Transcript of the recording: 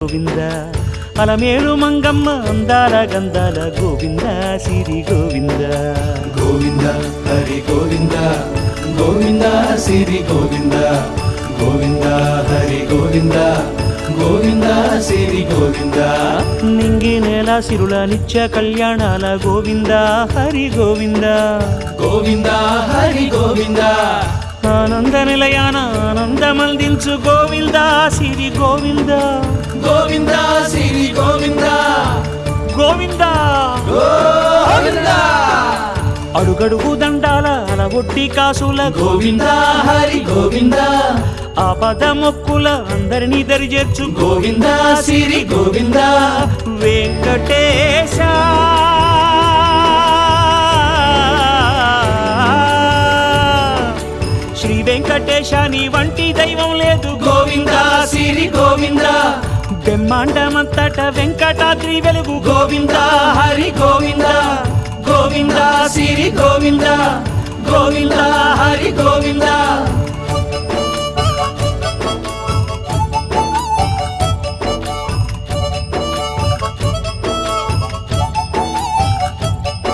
గోవింద అలమేలు మంగమ్మ అందాల గంధాల గోవింద సిరి గోవింద గోవింద హరి గోవింద గోవింద సిరి గోవింద గోవింద హరి గోవింద గోవింద సిరి గోవింద నింగి నేల సిరుల నిత్య కళ్యాణాల గోవింద హరి గోవింద గోవింద హరి గోవింద ఆనంద నిలయాన ఆనందమందించు గోవింద సిరి గోవింద గోవింద సిరి గోవింద గోవింద గోవింద అడుగడుగు దండాల అలవొట్టి కాసుల గోవింద హరి గోవింద ఆపద మొక్కుల అందరినీ దరిచేర్చు గోవింద సిరి గోవింద వెంకటేశ శ్రీ వెంకటేశ నీ వంటి దైవం లేదు గోవింద సిరి గోవింద బ్రహ్మాండమంతట వెంకటాద్రి వెలుగు గోవింద హరి గోవింద గోవింద సిరి గోవింద గోవింద హరి గోవింద